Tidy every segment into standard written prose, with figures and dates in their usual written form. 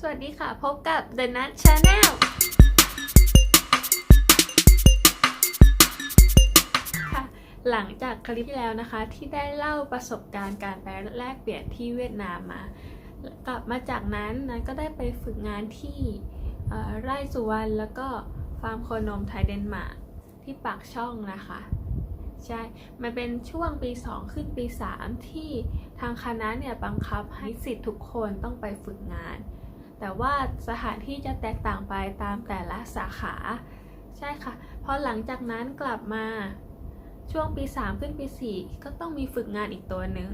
สวัสดีค่ะพบกับ The Nut Channel ค่ะหลังจากคลิปที่แล้วนะคะที่ได้เล่าประสบการณ์การไปแลกเปลี่ยนที่เวียดนามมากลับมาจากนั้นก็ได้ไปฝึกงานที่ไร่สุวรรณแล้วก็ฟาร์มโคนมไทยเดนมาร์กที่ปากช่องนะคะใช่มันเป็นช่วงปี 2 ขึ้นปี 3 ที่ทางคณะเนี่ยบังคับให้นิสิตทุกคนต้องไปฝึกงานแต่ว่าสถานที่จะแตกต่างไปตามแต่ละสาขาใช่ค่ะพอหลังจากนั้นกลับมาช่วงปี 3 ขึ้นปี 4 ก็ต้องมีฝึกงานอีกตัวหนึ่ง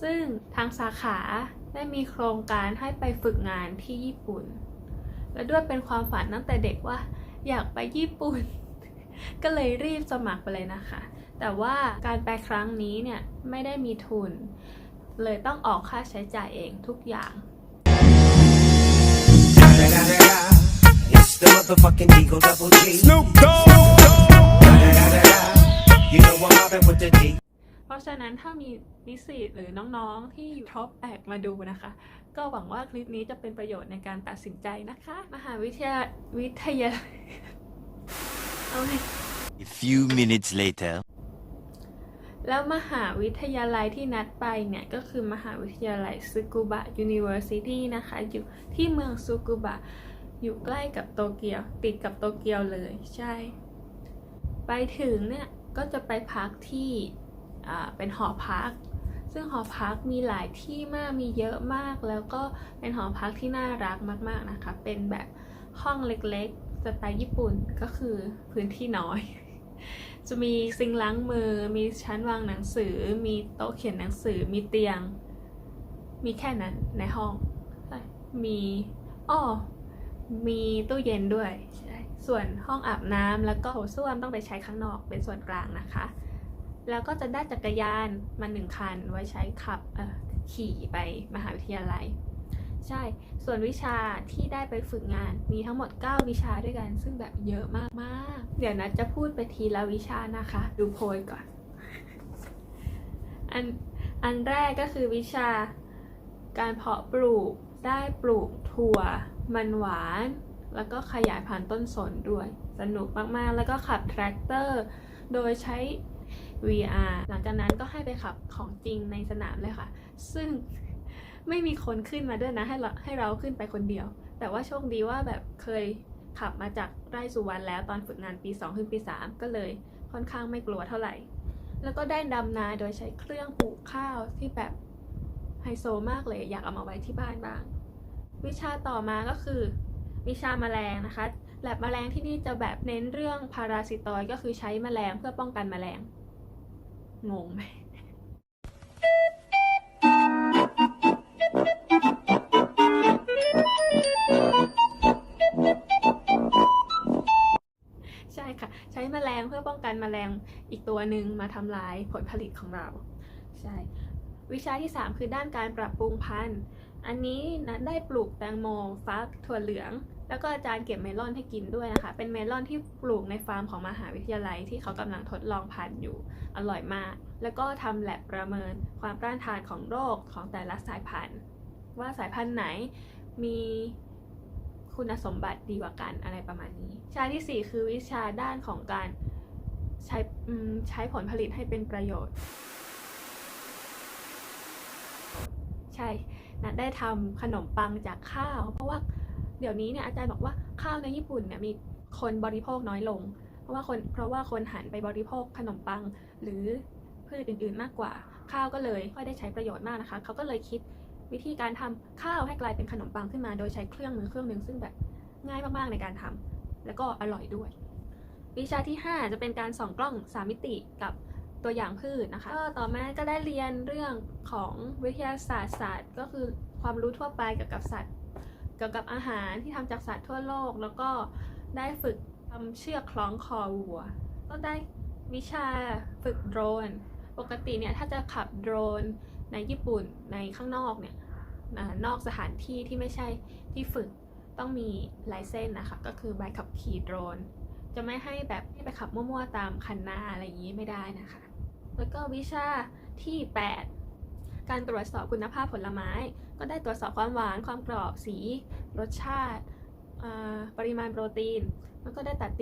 ซึ่งทางสาขาได้มีโครงการให้ไปฝึกงานที่ญี่ปุ่นและด้วยเป็นความฝันตั้งแต่เด็กว่าอยากไปญี่ปุ่น ก็เลยรีบสมัครไปเลยนะคะแต่ว่าการไปครั้งนี้เนี่ยไม่ได้มีทุนเลยต้องออกค่าใช้จ่ายเองทุกอย่าง It's the motherfucking Eagle Double G. Snoop Dogg. You know I'm mobbing with the D. เพราะฉะนั้นถ้ามีนิสิตหรือน้องๆที่อยู่ท็อปแอกมาดูนะคะก็หวังว่าคลิปนี้จะเป็นประโยชน์ในการตัดสินใจนะคะมหาวิทยาเอาไง A few minutes later. แล้วมหาวิทยาลัยที่นัดไปเนี่ยก็คือมหาวิทยาลัยซึกุบะ University นะคะอยู่ที่เมืองซึกุบะอยู่ใกล้กับโตเกียวติดกับโตเกียวเลยใช่ไปถึงเนี่ยก็จะไปพักที่เป็นหอพักซึ่งหอพักมีหลายที่มากมีเยอะมากแล้วก็เป็นหอพักที่น่ารักมากๆนะคะเป็นแบบห้องเล็กๆสไตล์ญี่ปุ่นก็คือพื้นที่น้อยจะมีซิงค์ล้างมือมีชั้นวางหนังสือมีโต๊ะเขียนหนังสือมีเตียงมีแค่นั้นในห้องมีตู้เย็นด้วยใช่ส่วนห้องอาบน้ำแล้วก็โถส้วมต้องไปใช้ข้างนอกเป็นส่วนกลางนะคะแล้วก็จะได้จักรยานมา1 คันไว้ใช้ขับขี่ไปมหาวิทยาลัยใช่ส่วนวิชาที่ได้ไปฝึกงานมีทั้งหมด9 วิชาด้วยกันซึ่งแบบเยอะมากๆเดี๋ยวนะจะพูดไปทีละวิชานะคะดูโพยก่อน อันแรกก็คือวิชาการเพาะปลูกได้ปลูกถั่วมันหวานแล้วก็ขยายพันธุ์ต้นสนด้วยสนุกมากๆแล้วก็ขับแทรกเตอร์โดยใช้ VR หลังจากนั้นก็ให้ไปขับของจริงในสนามเลยค่ะซึ่งไม่มีคนขึ้นมาด้วยนะให้เราขึ้นไปคนเดียวแต่ว่าโชคดีว่าแบบเคยขับมาจากไร่สุวรรณแล้วตอนฝึกงานปี 2 ขึ้นปี 3 ก็เลยค่อนข้างไม่กลัวเท่าไหร่แล้วก็ได้ดำนาโดยใช้เครื่องปลูกข้าวที่แบบไฮโซมากเลยอยากเอามาไว้ที่บ้านบ้างวิชาต่อมาก็คือวิชาแมลงนะคะแลบแมลงที่นี่จะแบบเน้นเรื่องพาราซิตอยด์ก็คือใช้แมลงเพื่อป้องกันแมลงงงไหม ใช่ค่ะใช้แมลงเพื่อป้องกันแมลงอีกตัวหนึ่งมาทำลายผลผลิตของเราใช่วิชาที่ 3 คือด้านการปรับปรุงพันธุ์อันนี้นะได้ปลูกแตงโมฟักถั่วเหลืองแล้วก็อาจารย์เก็บเมลอนให้กินด้วยนะคะเป็นเมลอนที่ปลูกในฟาร์มของมหาวิทยาลัยที่เขากำลังทดลองพันธุ์อยู่อร่อยมากแล้วก็ทำแลบประเมินความต้านทานของโรคของแต่ละสายพันธุ์ว่าสายพันธุ์ไหนมีคุณสมบัติดีกว่ากันอะไรประมาณนี้วิชาที่ 4 คือวิชาด้านของการใช้ผลผลิตให้เป็นประโยชน์ใช่นัดได้ทำขนมปังจากข้าวเพราะว่าเดี๋ยวนี้เนี่ยอาจารย์บอกว่าข้าวในญี่ปุ่นเนี่ยมีคนบริโภคน้อยลงเพราะว่าคนหันไปบริโภคขนมปังหรือพืชอื่นๆมากกว่าข้าวก็เลยค่อยได้ใช้ประโยชน์มากนะคะเขาก็เลยคิดวิธีการทำข้าวให้กลายเป็นขนมปังขึ้นมาโดยใช้เครื่องมือเครื่องนึงซึ่งแบบง่ายมากๆในการทำแล้วก็อร่อยด้วยวิชาที่ 5 จะเป็นการส่องกล้อง 3 มิติกับตัวอย่างพืชนะคะก็ต่อมาก็ได้เรียนเรื่องของวิทยาศาสตร์ก็คือความรู้ทั่วไปเกี่ยวกับสัตว์เกี่ยวกับอาหารที่ทำจากสัตว์ทั่วโลกแล้วก็ได้ฝึกทำเชือกคล้องคอวัวก็ได้วิชาฝึกโดรนปกติเนี่ยถ้าจะขับโดรนในญี่ปุ่นในข้างนอกเนี่ยนอกสถานที่ที่ไม่ใช่ที่ฝึกต้องมีไลเซนส์นะคะก็คือใบขับขี่โดรนจะไม่ให้แบบไปขับมั่วๆตามคันนาอะไรอย่างนี้ไม่ได้นะคะแล้วก็วิชาที่ 8 การตรวจสอบคุณภาพผลไม้ ก็ได้ตรวจสอบความหวานความกรอบสีรสชาติปริมาณโปรตีนแล้วก็ได้ตัด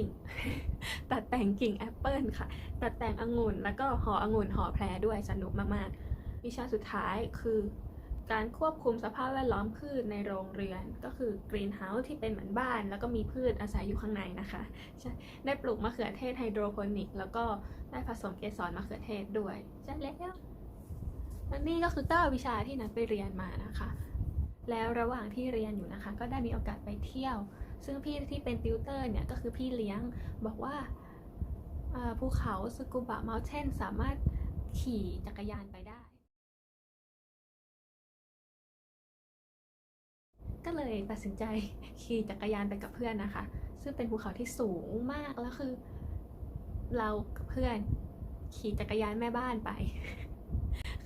แต่งกิ่งแอปเปิลค่ะตัดแต่งองุ่นแล้วก็ห่อองุ่นห่อแพรด้วยสนุกมากๆวิชาสุดท้ายคือการควบคุมสภาพแวดล้อมพืชในโรงเรือนก็คือกรีนเฮาส์ที่เป็นเหมือนบ้านแล้วก็มีพืชอาศัยอยู่ข้างในนะคะใช่ได้ปลูกมะเขือเทศไฮโดรโปนิกแล้วก็ได้ผสมเกสรมะเขือเทศด้วยใช่แล้วและนี่ก็คือ9วิชาที่นัดไปเรียนมานะคะแล้วระหว่างที่เรียนอยู่นะคะก็ได้มีโอกาสไปเที่ยวซึ่งพี่ที่เป็นติวเตอร์เนี่ยก็คือพี่เลี้ยงบอกว่าภูเขาสกูบะเมลเทนสามารถขี่จักรยานไปได้ก็เลยตัดสินใจขี่จักรยานไปกับเพื่อนนะคะซึ่งเป็นภูเขาที่สูงมากแล้วคือเรากับเพื่อนขี่จักรยานแม่บ้านไป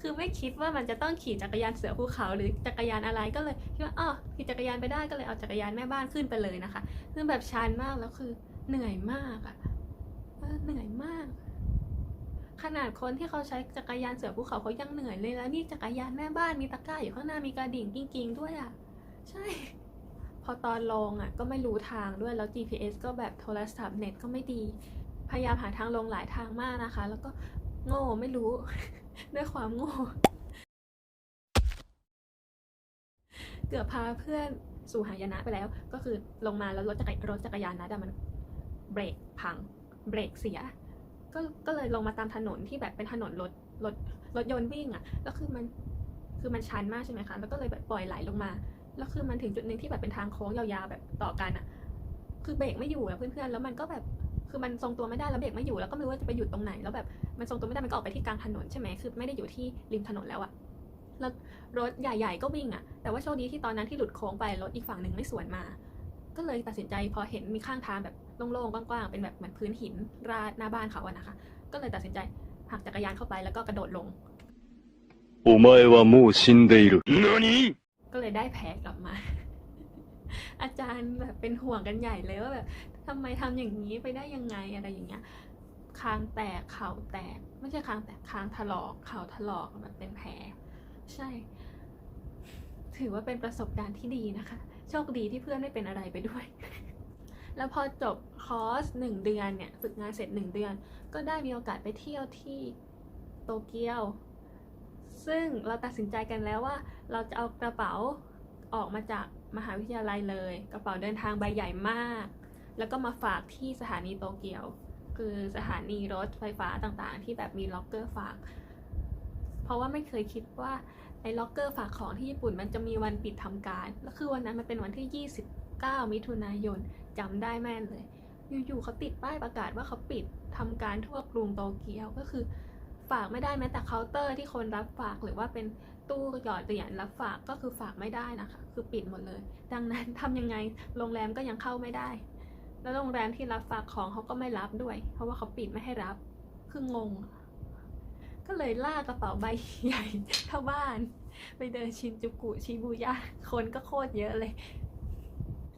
คือไม่คิดว่ามันจะต้องขี่จักรยานเสือภูเขาหรือจักรยานอะไรก็เลยคิดว่าขี่จักรยานไปได้ก็เลยเอาจักรยานแม่บ้านขึ้นไปเลยนะคะซึ่งแบบชันมากแล้วคือเหนื่อยมากอะเหนื่อยมากขนาดคนที่เขาใช้จักรยานเสือภูเขาเขายังเหนื่อยเลยแล้วนี่จักรยานแม่บ้านมีตะกร้าอยู่ข้างหน้ามีกระดิ่งกิ้งๆด้วยอะใช่พอตอนลงอะก็ไม่รู้ทางด้วยแล้ว GPS ก็แบบโทรศัพท์เน็ตก็ไม่ดีพยายามหาทางลงหลายทางมากนะคะแล้วก็โง่ไม่รู้ ด้วยความโง่เกือบพาเพื่อนสู่หายนะไปแล้วก็คือลงมาแล้วรถจักรยานนะแต่มันเบรกพังเบรกเสียก็เลยลงมาตามถนนที่แบบเป็นถนนรถยนต์วิ่งอ่ะแล้วคือมันชันมากใช่ไหมคะแล้วก็เลยแบบปล่อยไหลลงมาแล้วคือมันถึงจุดหนึ่งที่แบบเป็นทางโค้งยาวๆแบบต่อกันอ่ะคือเบรกไม่อยู่อะเพื่อนๆแล้วมันก็แบบคือมันทรงตัวไม่ได้แล้วเบรกไม่อยู่แล้วก็ไม่รู้ว่าจะไปหยุดตรงไหนแล้วแบบมันทรงตัวไม่ได้มันก็ออกไปที่กลางถนนใช่ไหมคือไม่ได้อยู่ที่ริมถนนแล้วอะแล้วรถใหญ่ๆก็วิ่งอะแต่ว่าโชคดีที่ตอนนั้นที่หลุดโค้งไปรถอีกฝั่งหนึ่งไม่สวนมาก็เลยตัดสินใจพอเห็นมีข้างทางแบบโล่งๆกว้างๆเป็นแบบเหมือนพื้นหินราดหน้าบ้านเขาอะนะคะก็เลยตัดสินใจหักจักรยานเข้าไปแล้วก็กระโดดลงお前はもう死んでいる。何？ก็เลยได้แผลกลับมา อาจารย์แบบเป็นห่วงกันใหญ่เลยว่าแบบทำไมทำอย่างนี้ไปได้ยังไงอะไรอย่างเงี้ยคางแตกเข่าแตกไม่ใช่คางแตกคางถลอกเข่าถลอกแบบเป็นแผลใช่ถือว่าเป็นประสบการณ์ที่ดีนะคะโชคดีที่เพื่อนไม่เป็นอะไรไปด้วย แล้วพอจบคอร์ส1 เดือนเนี่ยฝึกงานเสร็จ1 เดือนก็ได้มีโอกาสไปเที่ยวที่โตเกียวซึ่งเราตัดสินใจกันแล้วว่าเราจะเอากระเป๋าออกมาจากมหาวิทยาลัยเลยกระเป๋าเดินทางใบใหญ่มากแล้วก็มาฝากที่สถานีโตเกียวคือสถานีรถไฟฟ้าต่างๆที่แบบมีล็อกเกอร์ฝากเพราะว่าไม่เคยคิดว่าไอ้ล็อกเกอร์ฝากของที่ญี่ปุ่นมันจะมีวันปิดทำการแล้วคือวันนั้นมันเป็นวันที่29 มิถุนายนจำได้แม่นเลยอยู่ๆเขาติดป้ายประกาศว่าเขาปิดทำการทั่วกรุงโตเกียวก็คือฝากไม่ได้แม้แต่เคาน์เตอร์ที่คนรับฝากหรือว่าเป็นตู้หยอดเหรียญรับฝากก็คือฝากไม่ได้นะคะคือปิดหมดเลยดังนั้นทำยังไงโรงแรมก็ยังเข้าไม่ได้แล้วโรงแรมที่รับฝากของเขาก็ไม่รับด้วยเพราะว่าเขาปิดไม่ให้รับคืองงก็เลยลากกระเป๋าใบใหญ่เท่าบ้านไปเดินชินจูกุชิบูย่าคนก็โคตรเยอะเลย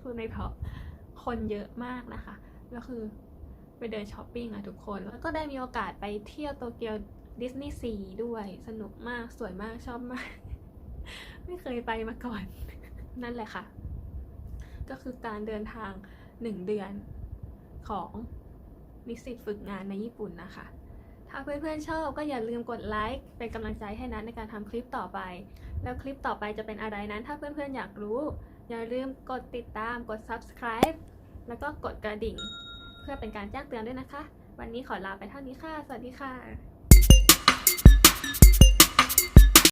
พูดไม่เพราะคนเยอะมากนะคะก็คือไปเดินช้อปปิ้งอะทุกคนแล้วก็ได้มีโอกาสไปเที่ยวโตเกียวดิสนีย์ซีด้วยสนุกมากสวยมากชอบมาก ไม่เคยไปมาก่อน นั่นแหละค่ะก็คือการเดินทาง1 เดือนของนิสิตฝึกงานในญี่ปุ่นนะคะถ้าเพื่อนๆชอบก็อย่าลืมกดไลค์เป็นกำลังใจให้นัทในการทำคลิปต่อไปแล้วคลิปต่อไปจะเป็นอะไรนั้นถ้าเพื่อนๆอยากรู้อย่าลืมกดติดตามกด subscribe แล้วก็กดกระดิ่งเพื่อเป็นการแจ้งเตือนด้วยนะคะวันนี้ขอลาไปเท่านี้ค่ะสวัสดีค่ะ